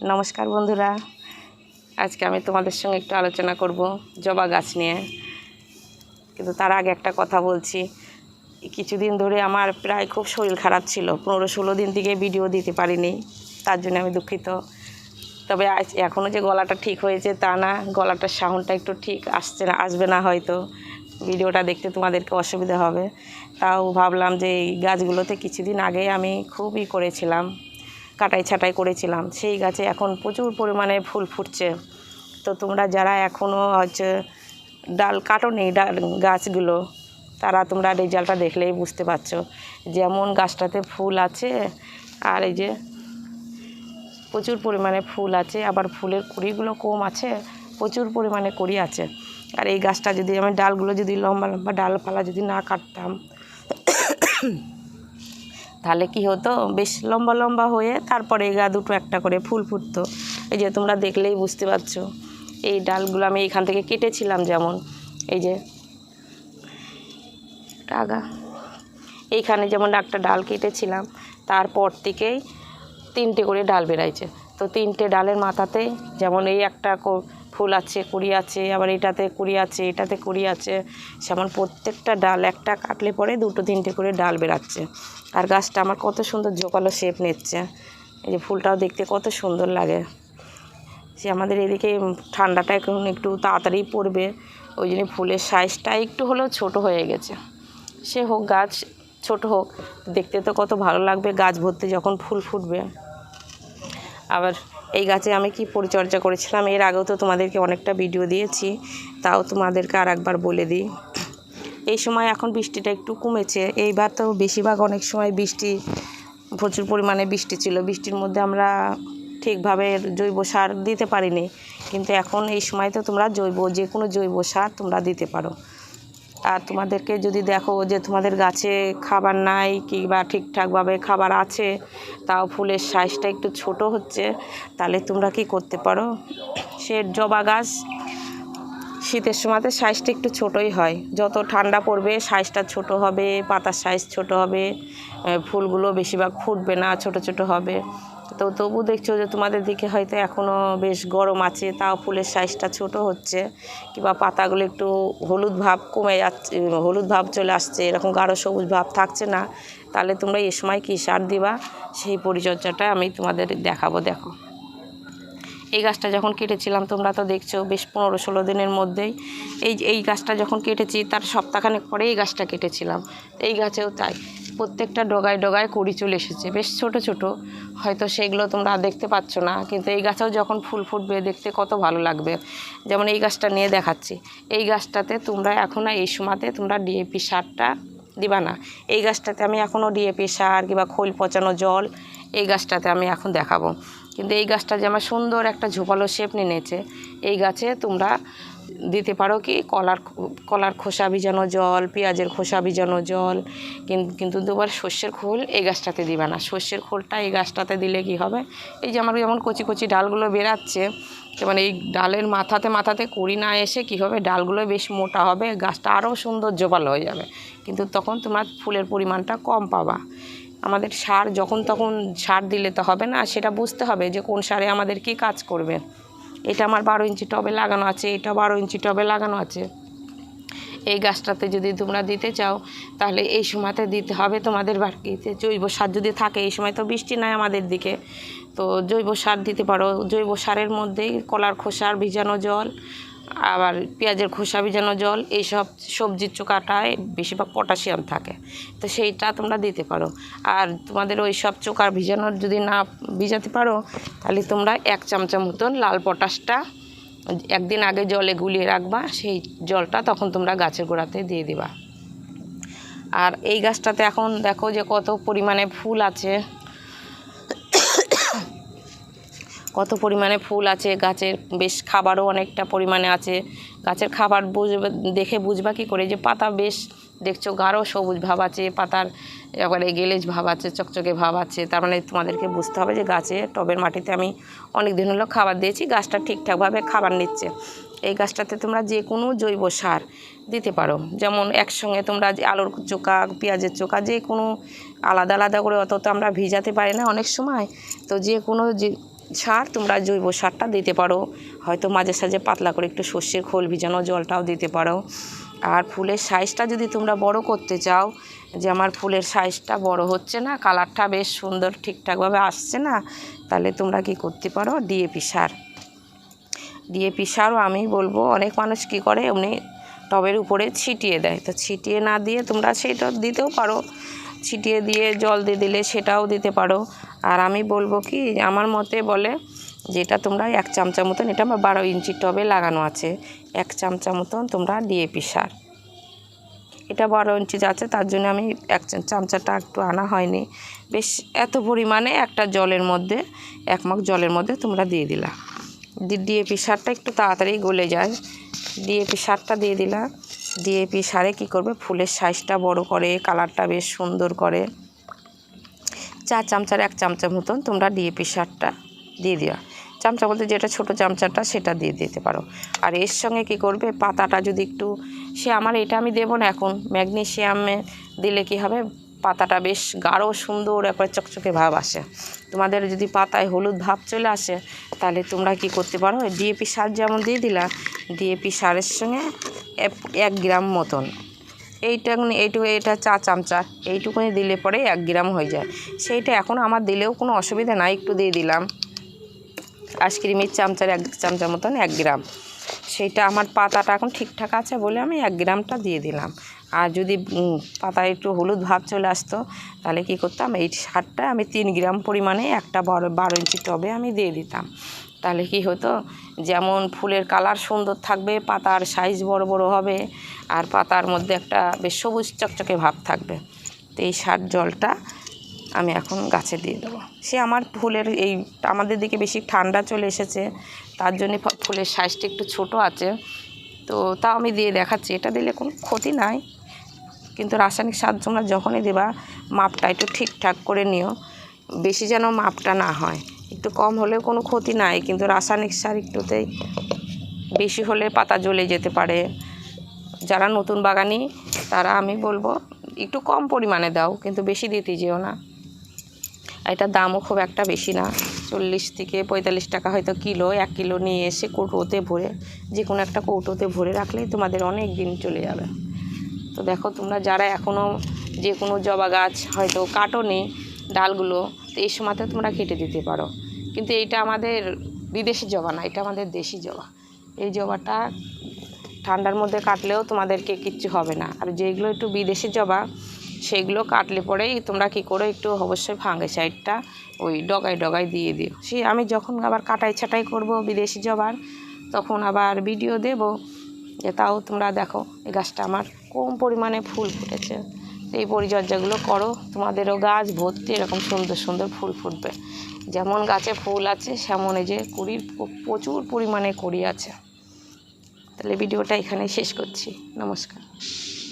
নমস্কার বন্ধুরা, আজকে আমি তোমাদের সঙ্গে একটু আলোচনা করব জবা গাছ নিয়ে। কিন্তু তার আগে একটা কথা বলছি, কিছুদিন ধরে আমার প্রায় খুব শরীর খারাপ ছিল, 15-16 দিন থেকে ভিডিও দিতে পারিনি, তার জন্য আমি দুঃখিত। তবে এখনও যে গলাটা ঠিক হয়েছে তা না, গলাটার সাউন্ডটা একটু ঠিক আসবে না, হয়তো ভিডিওটা দেখতে তোমাদেরকে অসুবিধা হবে। তাও ভাবলাম যে এই গাছগুলোতে কিছুদিন আগে আমি খুবই করেছিলাম, কাটাই ছাঁটাই করেছিলাম, সেই গাছে এখন প্রচুর পরিমাণে ফুল ফুটছে। তো তোমরা যারা এখনও হচ্ছে ডাল কাটোনি গাছগুলো, তারা তোমরা রেজাল্টটা দেখলেই বুঝতে পারছো। যেমন গাছটাতে ফুল আছে, আর এই যে প্রচুর পরিমাণে ফুল আছে, আবার ফুলের কুড়িগুলো কম আছে, প্রচুর পরিমাণে কুড়ি আছে। আর এই গাছটা যদি আমি ডালগুলো যদি লম্বা লম্বা ডালপালা যদি না কাটতাম, তাহলে কি হতো, বেশ লম্বা লম্বা হয়ে তারপরে গা দুটো একটা করে ফুল ফুটতো। এই যে তোমরা দেখলেই বুঝতে পারছো, এই ডালগুলো আমি এখান থেকে কেটেছিলাম। যেমন এই যে আগা এইখানে যেমন একটা ডাল কেটেছিলাম, তারপর থেকেই 3টে করে ডাল বেরাইছে। তো 3টে ডালের মাথাতে যেমন এই একটা ফুল আছে, কুড়ি আছে, আবার এটাতে কুড়ি আছে, এটাতে কুড়ি আছে, যেমন প্রত্যেকটা ডাল একটা কাটলে পরে 2-3টে করে ডাল বেরাচ্ছে। আর গাছটা আমার কত সুন্দর জোপালো শেপ নিচ্ছে। এই যে ফুলটাও দেখতে কত সুন্দর লাগে। সে আমাদের এদিকে ঠান্ডাটা এখন একটু তাড়াতাড়ি পড়বে, ওই জন্য ফুলের সাইজটা একটু হলেও ছোট হয়ে গেছে। সে হোক, গাছ ছোট হোক, দেখতে তো কত ভালো লাগবে গাছ ভর্তি যখন ফুল ফুটবে। আবার এই গাছে আমি কি পরিচর্যা করেছিলাম এর আগেও তো তোমাদেরকে অনেকটা ভিডিও দিয়েছি, তাও তোমাদেরকে আর একবার বলে দিই। এই সময় এখন বৃষ্টিটা একটু কমেছে, এইবার তো বেশিরভাগ অনেক সময় বৃষ্টি, প্রচুর পরিমাণে বৃষ্টি ছিল, বৃষ্টির মধ্যে আমরা ঠিকভাবে জৈব সার দিতে পারিনি। কিন্তু এখন এই সময় তো তোমরা যে কোনো জৈব সার তোমরা দিতে পারো। আর তোমাদেরকে যদি দেখো যে তোমাদের গাছে খাবার নাই কিংবা ঠিকঠাকভাবে খাবার আছে, তাও ফুলের সাইজটা একটু ছোট হচ্ছে, তাহলে তোমরা কি করতে পারো, সে জবা গাছ শীতের সময়তে সাইজটা একটু ছোটোই হয়, যত ঠান্ডা পড়বে সাইজটা ছোট হবে, পাতার সাইজ ছোট হবে, ফুলগুলো বেশিরভাগ ফুটবে না, ছোট ছোট হবে। তো তবু দেখছো যে তোমাদের দিকে হয়তো এখনও বেশ গরম আছে, তাও ফুলের সাইজটা ছোট হচ্ছে, কিংবা পাতাগুলো একটু হলুদ ভাব কমে যাচ্ছে, হলুদ ভাব চলে আসছে, এরকম গাঢ় সবুজ ভাব থাকছে না। তাহলে তোমরা এই সময় কী সার দিবা, সেই পরিচর্যাটা আমি তোমাদের দেখাবো। দেখো, এই গাছটা যখন কেটেছিলাম তোমরা তো দেখছো বেশ 15-16 দিনের মধ্যেই এই গাছটা যখন কেটেছি তার সপ্তাহখানেক পরে এই গাছটা কেটেছিলাম। এই গাছেও তাই, প্রত্যেকটা ডগায় ডগায় কুড়ি চলে এসেছে, বেশ ছোট ছোট, হয়তো সেগুলো তোমরা দেখতে পাচ্ছ না, কিন্তু এই গাছেও যখন ফুল ফুটবে দেখতে কত ভালো লাগবে। যেমন এই গাছটা নিয়ে দেখাচ্ছি, এই গাছটাতে তোমরা এখন এই সময়তে তোমরা ডিএপি সারটা দিবা না। এই গাছটাতে আমি এখনও ডিএপি সার কিংবা খোল পচানো জল এই গাছটাতে আমি এখন দেখাবো। কিন্তু এই গাছটা যে আমার সুন্দর একটা ঝোপালো শেপ নিয়েছে, এই গাছে তোমরা দিতে পারো কি কলার খোসা ভিজানো জল, পেঁয়াজের খোসা ভিজানো জল, কিন্তু দুবার সর্ষের খোল এই গাছটাতে দিবে না। সর্ষের খোলটা এই গাছটাতে দিলে কি হবে, এই যে আমার যেমন কচি কচি ডালগুলো বেরাচ্ছে, যেমন এই ডালের মাথাতে কুড়ি না এসে কি হবে, ডালগুলো বেশ মোটা হবে, গাছটা আরও সুন্দর জোপালো হয়ে যাবে, কিন্তু তখন তোমার ফুলের পরিমাণটা কম পাবা। আমাদের সার যখন তখন সার দিলে তো হবে না, সেটা বুঝতে হবে যে কোন সারে আমাদের কি কাজ করবে। এটা আমার 12 ইঞ্চি টবে লাগানো আছে, এটা 12 ইঞ্চি টবে লাগানো আছে। এই গাছটাতে যদি তোমরা দিতে চাও, তাহলে এই সময়তে দিতে হবে তোমাদের বাড়িতে জৈব সার যদি থাকে। এই সময় তো বৃষ্টি নাই আমাদের দিকে, তো জৈব সার দিতে পারো। জৈব সারের মধ্যেই কলার খোসার ভিজানো জল, আবার পেঁয়াজের খোসা ভিজানো জল, এইসব সবজির চোকাটায় বেশিরভাগ পটাশিয়াম থাকে, তো সেইটা তোমরা দিতে পারো। আর তোমাদের ওই সব চোকার ভিজানোর যদি না ভিজাতে পারো, তাহলে তোমরা 1 চামচা মতন লাল পটাশটা একদিন আগে জলে গুলিয়ে রাখবা, সেই জলটা তখন তোমরা গাছের গোড়াতে দিয়ে দিবা। আর এই গাছটাতে এখন দেখো যে কত পরিমাণে ফুল আছে, কত পরিমাণে ফুল আছে গাছের, বেশ খাবারও অনেকটা পরিমাণে আছে। গাছের খাবার দেখে বুঝবা কি করে যে পাতা বেশ দেখছো গাঢ় সবুজ ভাব আছে, পাতার এবারে গেলেজ ভাব আছে, চকচকে ভাব আছে, তার মানে তোমাদেরকে বুঝতে হবে যে গাছে টবের মাটিতে আমি অনেক দিন হলো খাবার দিয়েছি, গাছটা ঠিকঠাকভাবে খাবার নিচ্ছে। এই গাছটাতে তোমরা যে কোনো জৈব সার দিতে পারো, যেমন একসঙ্গে তোমরা যে আলুর চোকা, পেঁয়াজের চোকা, যে কোনো আলাদা আলাদা করে, অত তো আমরা ভিজাতে পারি না অনেক সময়, তো যে কোনো সার তোমরা জৈব সারটা দিতে পারো, হয়তো মাঝে সাঝে পাতলা করে একটু সর্ষের খোল ভিজানো জলটাও দিতে পারো। আর ফুলের সাইজটা যদি তোমরা বড় করতে চাও, যে আমার ফুলের সাইজটা বড় হচ্ছে না, কালারটা বেশ সুন্দর ঠিকঠাকভাবে আসছে না, তাহলে তোমরা কি করতে পারো, ডিএপি সার। ডিএপি সারও আমি বলবো অনেক মানুষ কি করে এমনি টবের উপরে ছিটিয়ে দেয়, তো ছিটিয়ে না দিয়ে তোমরা সেটা দিতেও পারো, ছিটিয়ে দিয়ে জল দিয়ে দিলে সেটাও দিতে পারো। আর আমি বলবো কি, আমার মতে বলে যেটা তোমরা 1 চামচা মতন, এটা আমার 12 ইঞ্চি টবে লাগানো আছে, 1 চামচা মতন তোমরা ডিএপি সার, এটা 12 ইঞ্চি আছে তার জন্য আমি 1 চামচাটা একটু আনা হয়নি, বেশ এত পরিমাণে একটা জলের মধ্যে 1 মগ জলের মধ্যে তোমরা দিয়ে দিলা। ডিএপি সারটা একটু তাড়াতাড়ি গলে যায়, ডিএপি সারটা দিয়ে দিলা। ডিএপি সারে কী করবে, ফুলের সাইজটা বড় করে, কালারটা বেশ সুন্দর করে। 4 চামচার 1 চামচা মতন তোমরা ডিএপি সারটা দিয়ে দিও, চামচা বলতে যেটা ছোটো চামচাটা সেটা দিয়ে দিতে পারো। আর এর সঙ্গে কি করবে, পাতাটা যদি একটু, সে আমার এটা আমি দেবো না এখন, ম্যাগনেসিয়ামে দিলে কি হবে, পাতাটা বেশ গাঢ় সুন্দর একবার চকচকে ভাব আসে। তোমাদের যদি পাতায় হলুদ ভাব চলে আসে, তাহলে তোমরা কি করতে পারো, ডিএপি সার যেমন দিয়ে দিলা, ডিএপি সারের সঙ্গে 1 গ্রাম মতন, এটা 4 চামচা, এইটুকুনি দিলে পরে 1 গ্রাম হয়ে যায়। সেইটা এখন আমার দিলেও কোনো অসুবিধা নাই, একটু দিয়ে দিলাম। আইসক্রিমের চামচার 1 চামচা মতন 1 গ্রাম, সেইটা আমার পাতাটা এখন ঠিকঠাক আছে বলে আমি 1 গ্রামটা দিয়ে দিলাম। আর যদি পাতায় একটু হলুদ ভাব চলে আসতো, তাহলে কি করতাম, এই সারটা আমি 3 গ্রাম পরিমাণে একটা 12 ইঞ্চি টবে আমি দিয়ে দিতাম। তাহলে কি হতো, যেমন ফুলের কালার সুন্দর থাকবে, পাতার সাইজ বড় বড় হবে, আর পাতার মধ্যে একটা বেশ সবুজ চকচকে ভাব থাকবে। তো এই সার জলটা আমি এখন গাছে দিয়ে দেবো। সে আমার ফুলের এই আমাদের দিকে বেশি ঠান্ডা চলে এসেছে, তার জন্যে ফুলের সাইজটা একটু ছোট আছে, তো তাও আমি দিয়ে দেখাচ্ছি। এটা দিলে কোনো ক্ষতি নাই, কিন্তু রাসায়নিক সার তোমরা যখনই দেবা মাপটা একটু ঠিকঠাক করে নিও, বেশি যেন মাপটা না হয়, একটু কম হলেও কোনো ক্ষতি নাই, কিন্তু রাসায়নিক সার একটুতেই বেশি হলে পাতা জ্বলে যেতে পারে। যারা নতুন বাগানি তারা আমি বলবো একটু কম পরিমাণে দাও, কিন্তু বেশি দিতে যেও না। এটার দামও খুব একটা বেশি না, 40 থেকে 45 টাকা হয়তো কিলো। 1 কিলো নিয়ে এসে কৌটোতে ভরে, যে কোনো একটা কৌটোতে ভরে রাখলেই তোমাদের অনেক দিন চলে যাবে। তো দেখো তোমরা যারা এখনও যে কোনো জবা গাছ হয়তো কাটোনি ডালগুলো, তো এই সময়তে তোমরা কেটে দিতে পারো। কিন্তু এইটা আমাদের বিদেশি জবা না, এটা আমাদের দেশি জবা। এই জবাটা ঠান্ডার মধ্যে কাটলেও তোমাদেরকে কিচ্ছু হবে না। আর যেগুলো একটু বিদেশি জবা, সেগুলো কাটলে পরেই তোমরা কী করো, একটু অবশ্যই ফাঙ্গিসাইডটা ওই ডগায় দিয়ে দিও। সে আমি যখন আবার কাটাই ছাটাই করব বিদেশি জবার, তখন আবার ভিডিও দেব, যে তাও তোমরা দেখো এই গাছটা আমার কম পরিমাণে ফুল ফুটেছে। এই পরিচর্যাগুলো করো, তোমাদেরও গাছ ভর্তি এরকম সুন্দর সুন্দর ফুল ফুটবে। যেমন গাছে ফুল আছে, সেমন এই যে কুড়ির প্রচুর পরিমাণে কুড়ি আছে। তাহলে ভিডিওটা এখানে শেষ করছি। নমস্কার।